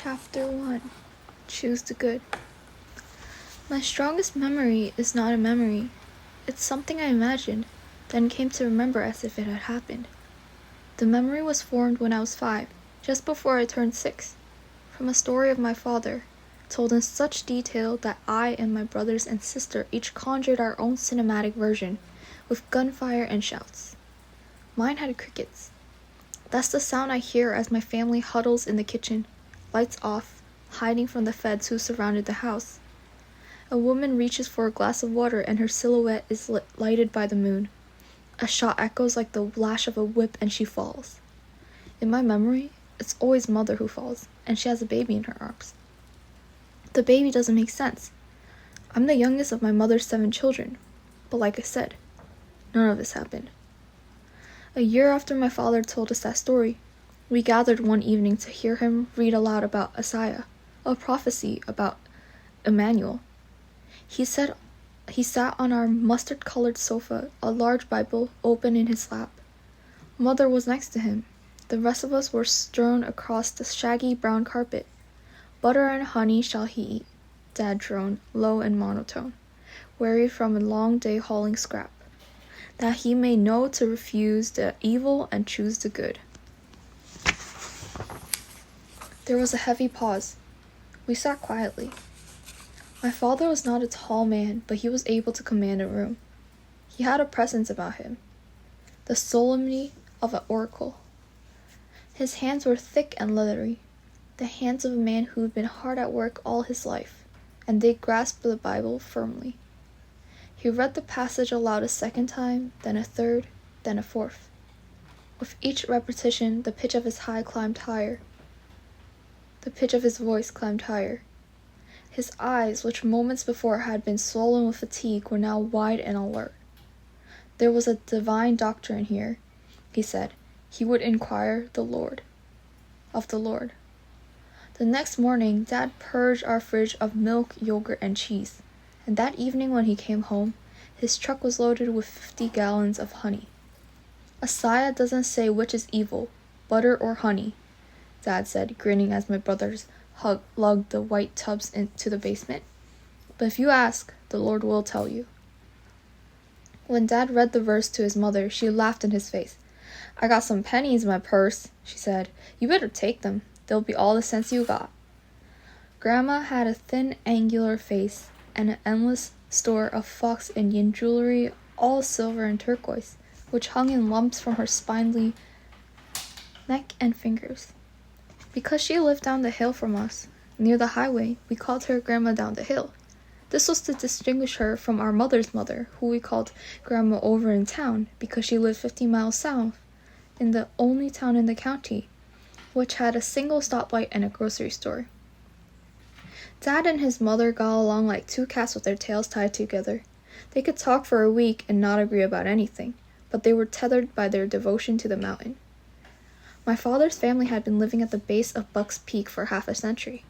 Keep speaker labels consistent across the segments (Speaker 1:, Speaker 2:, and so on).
Speaker 1: Chapter 1. Choose the Good. My strongest memory is not a memory. It's something I imagined, then came to remember as if it had happened. The memory was formed when I was 5, just before I turned 6, from a story of my father, told in such detail that I and my brothers and sister each conjured our own cinematic version, with gunfire and shouts. Mine had crickets. That's the sound I hear as my family huddles in the kitchen, lights off, hiding from the feds who surrounded the house. A woman reaches for a glass of water and her silhouette is lighted by the moon. A shot echoes like the lash of a whip and she falls. In my memory, it's always mother who falls, and she has a baby in her arms. The baby doesn't make sense. I'm the youngest of my mother's 7 children, but like I said, none of this happened. A year after my father told us that story, we gathered one evening to hear him read aloud about Isaiah, a prophecy about Emmanuel. He sat on our mustard-colored sofa, a large Bible open in his lap. Mother was next to him. The rest of us were strewn across the shaggy brown carpet. Butter and honey shall he eat, Dad droned, low and monotone, weary from a long day hauling scrap, that he may know to refuse the evil and choose the good. There was a heavy pause. We sat quietly. My father was not a tall man, but he was able to command a room. He had a presence about him, the solemnity of an oracle. His hands were thick and leathery, the hands of a man who had been hard at work all his life, and they grasped the Bible firmly. He read the passage aloud a second time, then a third, then a fourth. With each repetition, the pitch of his voice climbed higher. His eyes, which moments before had been swollen with fatigue, were now wide and alert. There was a divine doctrine here, he said. He would inquire of the Lord. The next morning, Dad purged our fridge of milk, yogurt, and cheese, and that evening when he came home, his truck was loaded with 50 gallons of honey. Isaiah doesn't say which is evil, butter or honey, Dad said, grinning as my brothers lugged the white tubs into the basement. But if you ask, the Lord will tell you. When Dad read the verse to his mother, she laughed in his face. I got some pennies in my purse, she said. You better take them. They'll be all the sense you got. Grandma had a thin, angular face and an endless store of fox Indian jewelry, all silver and turquoise, which hung in lumps from her spindly neck and fingers. Because she lived down the hill from us, near the highway, we called her Grandma Down the Hill. This was to distinguish her from our mother's mother, who we called Grandma over in town, because she lived 50 miles south, in the only town in the county, which had a single stoplight and a grocery store. Dad and his mother got along like 2 cats with their tails tied together. They could talk for a week and not agree about anything, but they were tethered by their devotion to the mountain. My father's family had been living at the base of Buck's Peak for half a century.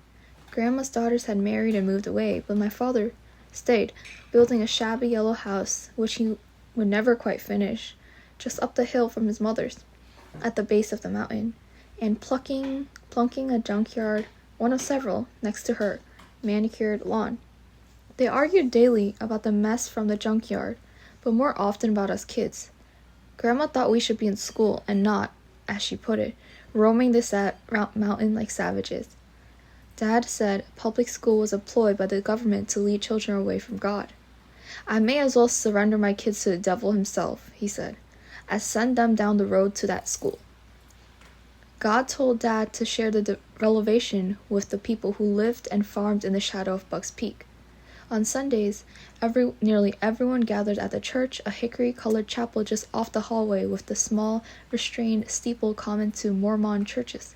Speaker 1: Grandma's daughters had married and moved away, but my father stayed, building a shabby yellow house, which he would never quite finish, just up the hill from his mother's, at the base of the mountain, and plunking a junkyard, one of several, next to her manicured lawn. They argued daily about the mess from the junkyard, but more often about us kids. Grandma thought we should be in school and not, as she put it, roaming this mountain like savages. Dad said public school was a ploy by the government to lead children away from God. I may as well surrender my kids to the devil himself, he said, as send them down the road to that school. God told Dad to share the revelation with the people who lived and farmed in the shadow of Buck's Peak. On Sundays, nearly everyone gathered at the church, a hickory-colored chapel just off the hallway with the small, restrained steeple common to Mormon churches.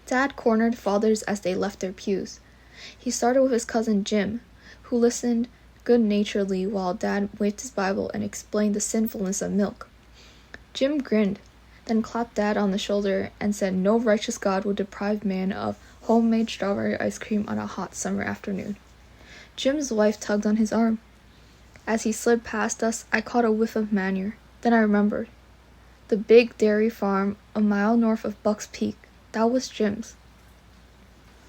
Speaker 1: Dad cornered fathers as they left their pews. He started with his cousin Jim, who listened good-naturedly while Dad waved his Bible and explained the sinfulness of milk. Jim grinned, then clapped Dad on the shoulder and said no righteous God would deprive man of homemade strawberry ice cream on a hot summer afternoon. Jim's wife tugged on his arm. As he slid past us, I caught a whiff of manure. Then I remembered. The big dairy farm a mile north of Buck's Peak, that was Jim's.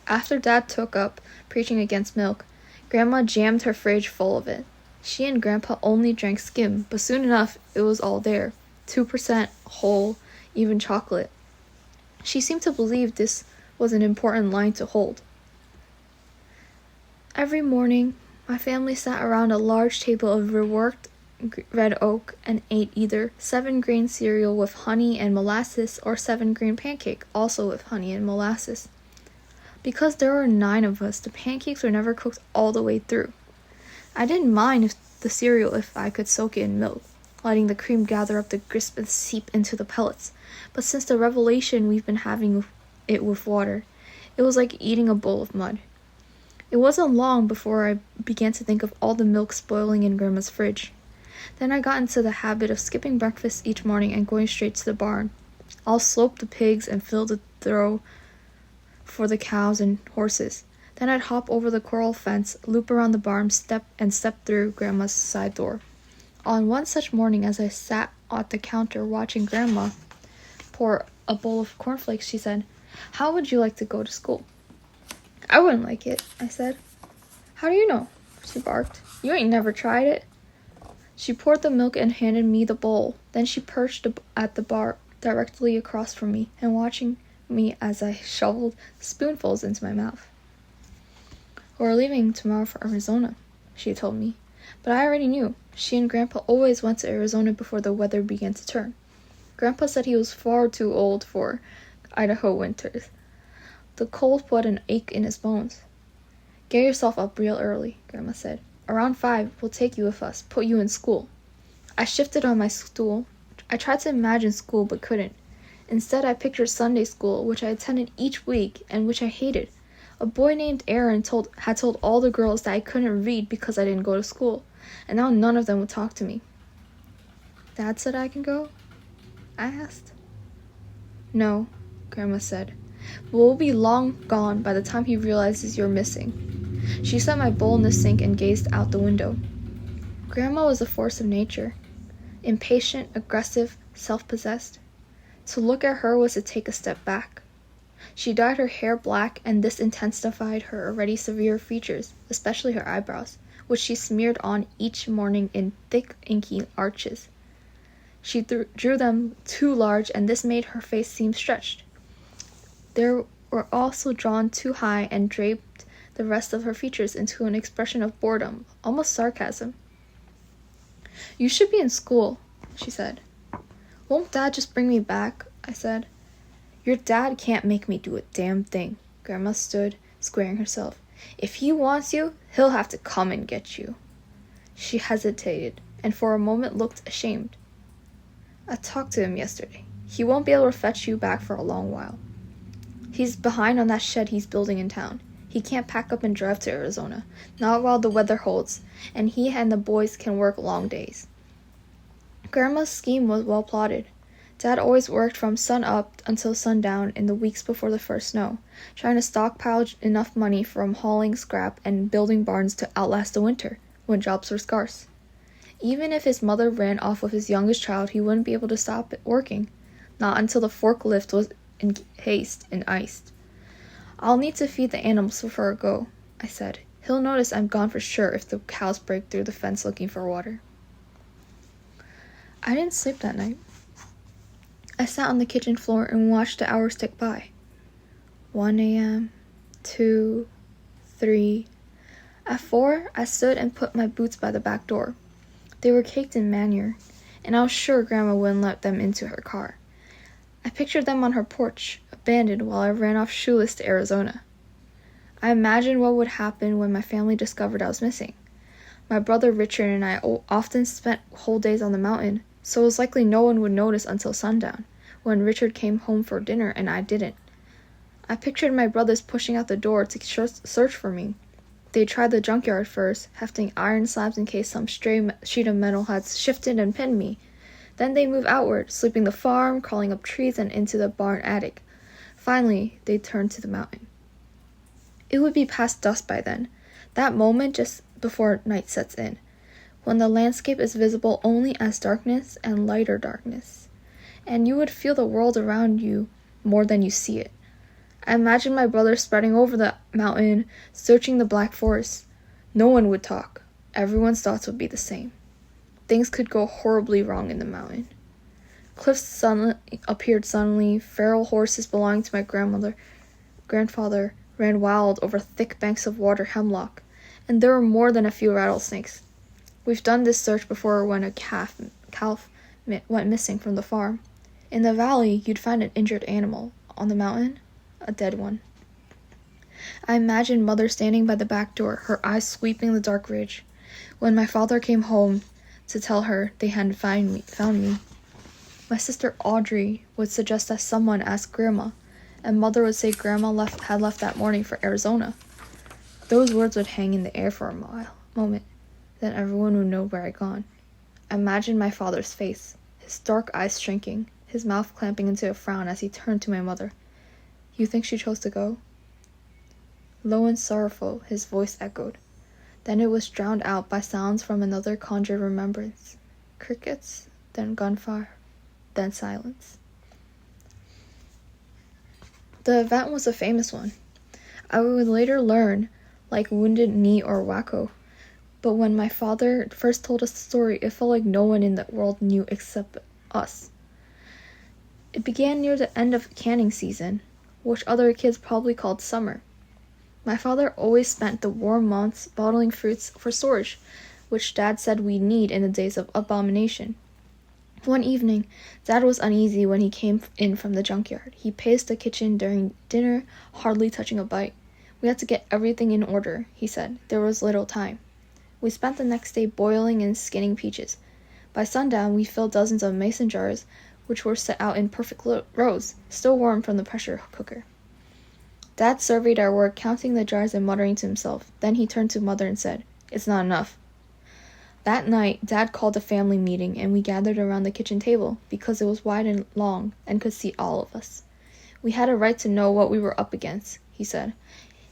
Speaker 1: After Dad took up preaching against milk, Grandma jammed her fridge full of it. She and Grandpa only drank skim, but soon enough it was all there, 2% whole, even chocolate. She seemed to believe this was an important line to hold. Every morning, my family sat around a large table of reworked red oak and ate either 7-grain cereal with honey and molasses or 7-grain pancake, also with honey and molasses. Because there were 9 of us, the pancakes were never cooked all the way through. I didn't mind the cereal if I could soak it in milk, letting the cream gather up the crisp and seep into the pellets. But since the revelation we've been having it with water, it was like eating a bowl of mud. It wasn't long before I began to think of all the milk spoiling in Grandma's fridge. Then I got into the habit of skipping breakfast each morning and going straight to the barn. I'll slope the pigs and fill the throw for the cows and horses. Then I'd hop over the coral fence, loop around the barn, step through Grandma's side door. On one such morning, as I sat at the counter watching Grandma pour a bowl of cornflakes, she said, "How would you like to go to school?" "I wouldn't like it," I said. "How do you know?" she barked. "You ain't never tried it." She poured the milk and handed me the bowl. Then she perched at the bar directly across from me and watching me as I shoveled spoonfuls into my mouth. "We're leaving tomorrow for Arizona," she told me. But I already knew. She and Grandpa always went to Arizona before the weather began to turn. Grandpa said he was far too old for Idaho winters. The cold put an ache in his bones. "Get yourself up real early," Grandma said. "Around 5, we'll take you with us, put you in school." I shifted on my stool. I tried to imagine school but couldn't. Instead, I pictured Sunday school, which I attended each week and which I hated. A boy named Aaron had told all the girls that I couldn't read because I didn't go to school, and now none of them would talk to me. "Dad said I can go?" I asked. "No," Grandma said. "But we'll be long gone by the time he realizes you're missing." She set my bowl in the sink and gazed out the window. Grandma was a force of nature. Impatient, aggressive, self-possessed. To look at her was to take a step back. She dyed her hair black, and this intensified her already severe features, especially her eyebrows, which she smeared on each morning in thick, inky arches. She drew them too large, and this made her face seem stretched. They were also drawn too high and draped the rest of her features into an expression of boredom, almost sarcasm. "You should be in school," she said. "Won't Dad just bring me back?" I said. "Your dad can't make me do a damn thing." Grandma stood, squaring herself. "If he wants you, he'll have to come and get you." She hesitated, and for a moment looked ashamed. "I talked to him yesterday. He won't be able to fetch you back for a long while. He's behind on that shed he's building in town. He can't pack up and drive to Arizona, not while the weather holds, and he and the boys can work long days." Grandma's scheme was well plotted. Dad always worked from sun up until sundown in the weeks before the first snow, trying to stockpile enough money from hauling scrap and building barns to outlast the winter, when jobs were scarce. Even if his mother ran off with his youngest child, he wouldn't be able to stop working, not until the forklift was encased and iced. "I'll need to feed the animals before I go," I said. "He'll notice I'm gone for sure if the cows break through the fence looking for water." I didn't sleep that night. I sat on the kitchen floor and watched the hours tick by. 1 a.m., 2, 3. At 4, I stood and put my boots by the back door. They were caked in manure, and I was sure Grandma wouldn't let them into her car. I pictured them on her porch, abandoned while I ran off shoeless to Arizona. I imagined what would happen when my family discovered I was missing. My brother Richard and I often spent whole days on the mountain, so it was likely no one would notice until sundown, when Richard came home for dinner and I didn't. I pictured my brothers pushing out the door to search for me. They tried the junkyard first, hefting iron slabs in case some stray sheet of metal had shifted and pinned me. Then they moved outward, sweeping the farm, crawling up trees and into the barn attic. Finally, they turned to the mountain. It would be past dusk by then, that moment just before night sets in, when the landscape is visible only as darkness and lighter darkness, and you would feel the world around you more than you see it. I imagined my brother spreading over the mountain, searching the black forest. No one would talk. Everyone's thoughts would be the same. Things could go horribly wrong in the mountain. Cliffs appeared suddenly. Feral horses belonging to my grandfather ran wild over thick banks of water hemlock, and there were more than a few rattlesnakes. We've done this search before when a calf went missing from the farm. In the valley, you'd find an injured animal. On the mountain, a dead one. I imagined Mother standing by the back door, her eyes sweeping the dark ridge. When my father came home to tell her they hadn't found me, my sister Audrey would suggest that someone ask Grandma, and Mother would say Grandma had left that morning for Arizona. Those words would hang in the air for a moment. Then everyone would know where I'd gone. I imagined my father's face, his dark eyes shrinking, his mouth clamping into a frown as he turned to my mother. You think she chose to go? Low and sorrowful, his voice echoed. Then it was drowned out by sounds from another conjured remembrance. Crickets, then gunfire, then silence. The event was a famous one. I would later learn, like Wounded Knee or Wacko. But when my father first told us the story, it felt like no one in the world knew except us. It began near the end of canning season, which other kids probably called summer. My father always spent the warm months bottling fruits for storage, which Dad said we'd need in the days of abomination. One evening, Dad was uneasy when he came in from the junkyard. He paced the kitchen during dinner, hardly touching a bite. We had to get everything in order, he said. There was little time. We spent the next day boiling and skinning peaches. By sundown, we filled dozens of mason jars, which were set out in perfect rows, still warm from the pressure cooker. Dad surveyed our work, counting the jars and muttering to himself. Then he turned to Mother and said, "It's not enough." That night, Dad called a family meeting, and we gathered around the kitchen table, because it was wide and long, and could seat all of us. We had a right to know what we were up against, he said.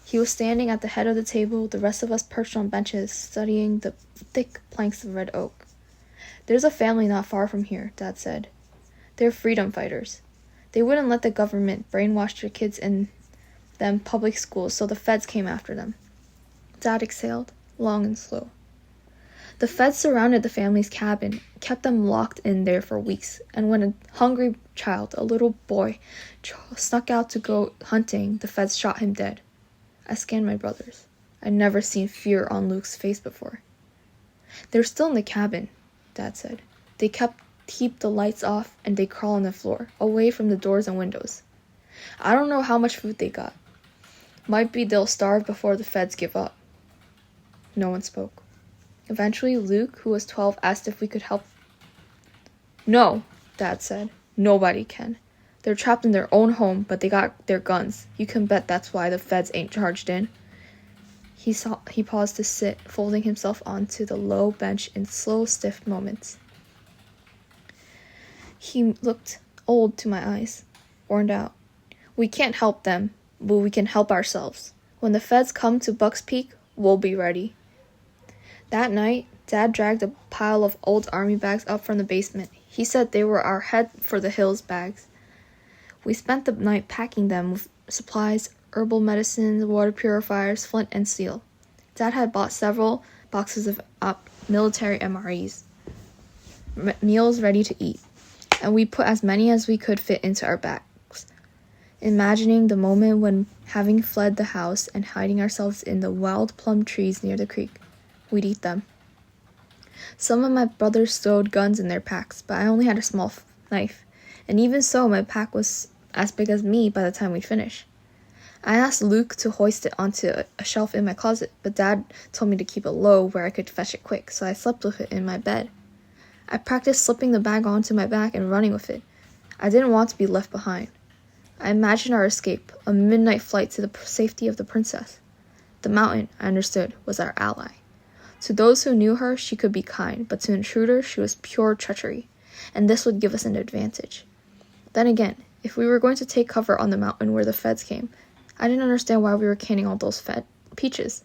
Speaker 1: He was standing at the head of the table, the rest of us perched on benches, studying the thick planks of red oak. "There's a family not far from here," Dad said. "They're freedom fighters. They wouldn't let the government brainwash their kids in them public schools, so the feds came after them." Dad exhaled, long and slow. The feds surrounded the family's cabin, kept them locked in there for weeks, and when a hungry child, a little boy, snuck out to go hunting, the feds shot him dead. I scanned my brothers. I'd never seen fear on Luke's face before. "They're still in the cabin," Dad said. "They keep the lights off, and they crawl on the floor, away from the doors and windows. I don't know how much food they got. Might be they'll starve before the feds give up." No one spoke. Eventually, Luke, who was 12, asked if we could help. "No," Dad said. "Nobody can. They're trapped in their own home, but they got their guns. You can bet that's why the feds ain't charged in." He paused to sit, folding himself onto the low bench in slow, stiff moments. He looked old to my eyes, worn out. "We can't help them, but we can help ourselves. When the feds come to Buck's Peak, we'll be ready." That night, Dad dragged a pile of old army bags up from the basement. He said they were our head for the hills bags. We spent the night packing them with supplies, herbal medicines, water purifiers, flint, and steel. Dad had bought several boxes of military MREs, meals ready to eat, and we put as many as we could fit into our bags, imagining the moment when, having fled the house and hiding ourselves in the wild plum trees near the creek, we'd eat them. Some of my brothers stowed guns in their packs, but I only had a small knife, and even so, my pack was as big as me by the time we'd finished. I asked Luke to hoist it onto a shelf in my closet, but Dad told me to keep it low where I could fetch it quick, so I slept with it in my bed. I practiced slipping the bag onto my back and running with it. I didn't want to be left behind. I imagined our escape, a midnight flight to the safety of the princess. The mountain, I understood, was our ally. To those who knew her, she could be kind, but to intruders, she was pure treachery, and this would give us an advantage. Then again, if we were going to take cover on the mountain where the feds came, I didn't understand why we were canning all those peaches.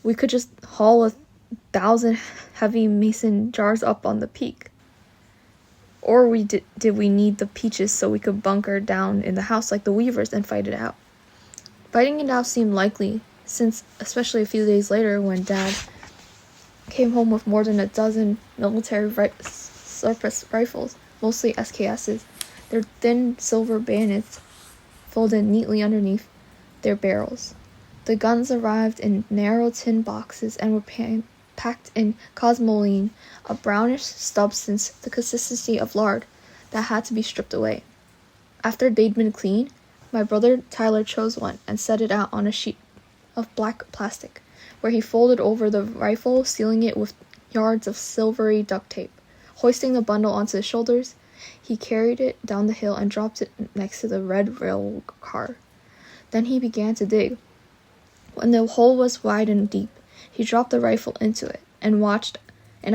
Speaker 1: We could just haul 1,000 heavy mason jars up on the peak. Or did we need the peaches so we could bunker down in the house like the Weavers and fight it out? Fighting it out seemed likely, since especially a few days later when Dad came home with more than a dozen military surface rifles, mostly SKSs, their thin silver bayonets folded neatly underneath their barrels. The guns arrived in narrow tin boxes and were packed in cosmoline, a brownish substance the consistency of lard that had to be stripped away. After they'd been cleaned, my brother Tyler chose one and set it out on a sheet of black plastic, where he folded over the rifle, sealing it with yards of silvery duct tape. Hoisting the bundle onto his shoulders, he carried it down the hill and dropped it next to the red rail car. Then he began to dig. When the hole was wide and deep, he dropped the rifle into it and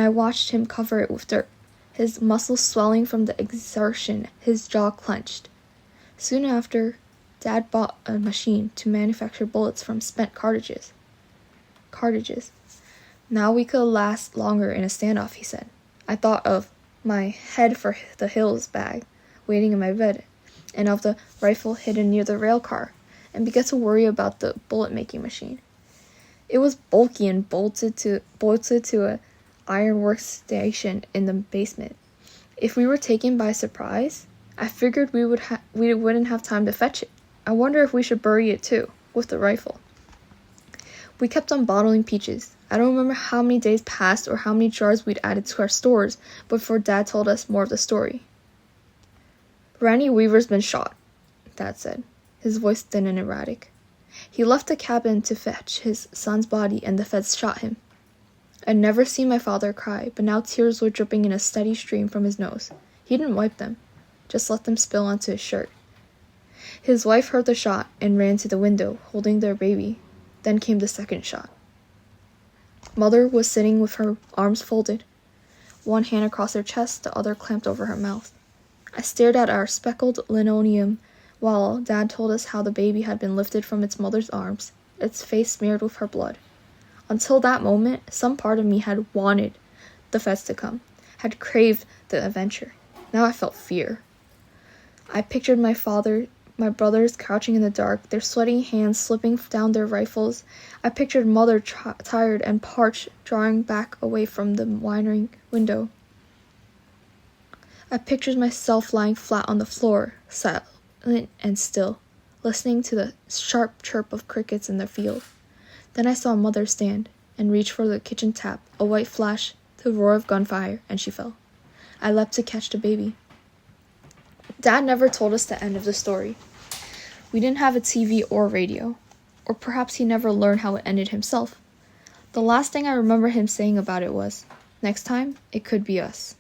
Speaker 1: I watched him cover it with dirt, his muscles swelling from the exertion, his jaw clenched. Soon after, Dad bought a machine to manufacture bullets from spent cartridges. Now we could last longer in a standoff, he said. I thought of my head for the hills bag waiting in my bed, and of the rifle hidden near the rail car, and began to worry about the bullet-making machine. It was bulky and bolted to a iron workstation in the basement. If we were taken by surprise, I figured we wouldn't have time to fetch it. I wonder if we should bury it too, with the rifle. We kept on bottling peaches. I don't remember how many days passed or how many jars we'd added to our stores before Dad told us more of the story. Randy Weaver's been shot, Dad said, his voice thin and erratic. He left the cabin to fetch his son's body and the feds shot him. I'd never seen my father cry, but now tears were dripping in a steady stream from his nose. He didn't wipe them, just let them spill onto his shirt. His wife heard the shot and ran to the window, holding their baby. Then came the second shot. Mother was sitting with her arms folded, one hand across her chest, the other clamped over her mouth. I stared at our speckled linoleum while Dad told us how the baby had been lifted from its mother's arms, its face smeared with her blood. Until that moment, some part of me had wanted the feds to come, had craved the adventure. Now I felt fear. I pictured my brothers crouching in the dark, their sweaty hands slipping down their rifles. I pictured Mother tired and parched, drawing back away from the wiring window. I pictured myself lying flat on the floor, silent and still, listening to the sharp chirp of crickets in the field. Then I saw Mother stand and reach for the kitchen tap, a white flash, the roar of gunfire, and she fell. I leapt to catch the baby. Dad never told us the end of the story. We didn't have a TV or radio, or perhaps he never learned how it ended himself. The last thing I remember him saying about it was, "Next time, it could be us."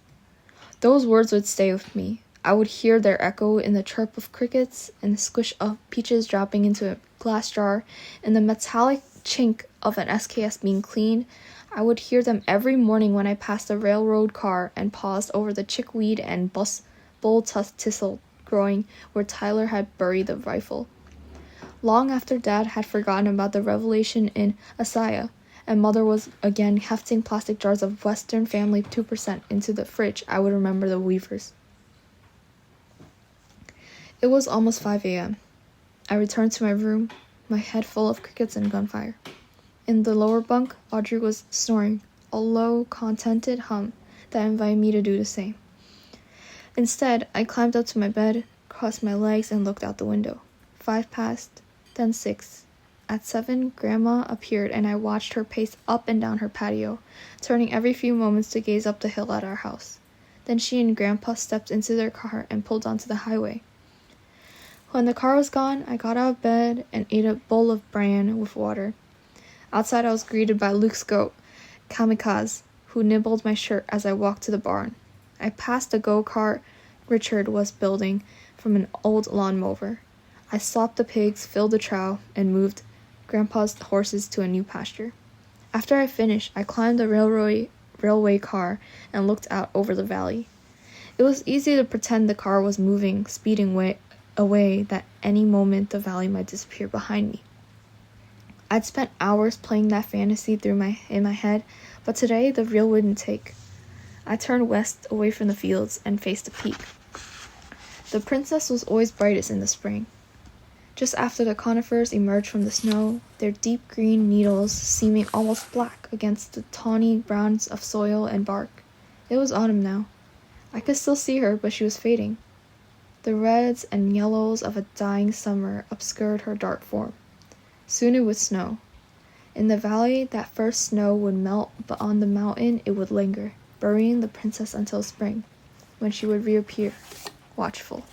Speaker 1: Those words would stay with me. I would hear their echo in the chirp of crickets, and the squish of peaches dropping into a glass jar, and the metallic chink of an SKS being cleaned. I would hear them every morning when I passed a railroad car and paused over the chickweed and bull thistle growing where Tyler had buried the rifle. Long after Dad had forgotten about the revelation in Asaya, and Mother was again hefting plastic jars of Western Family 2% into the fridge, I would remember the Weavers. It was almost 5 a.m. I returned to my room, my head full of crickets and gunfire. In the lower bunk, Audrey was snoring, a low, contented hum that invited me to do the same. Instead, I climbed up to my bed, crossed my legs, and looked out the window. 5 passed, then 6. At 7, Grandma appeared, and I watched her pace up and down her patio, turning every few moments to gaze up the hill at our house. Then she and Grandpa stepped into their car and pulled onto the highway. When the car was gone, I got out of bed and ate a bowl of bran with water. Outside, I was greeted by Luke's goat, Kamikaze, who nibbled my shirt as I walked to the barn. I passed the go-kart Richard was building from an old lawnmower. I slopped the pigs, filled the trough, and moved Grandpa's horses to a new pasture. After I finished, I climbed the railway car and looked out over the valley. It was easy to pretend the car was moving, speeding away that any moment the valley might disappear behind me. I'd spent hours playing that fantasy in my head, but today the reel wouldn't take. I turned west away from the fields and faced the peak. The princess was always brightest in the spring. Just after the conifers emerged from the snow, their deep green needles seeming almost black against the tawny browns of soil and bark. It was autumn now. I could still see her, but she was fading. The reds and yellows of a dying summer obscured her dark form. Soon it would snow. In the valley, that first snow would melt, but on the mountain it would linger, burying the princess until spring, when she would reappear, watchful.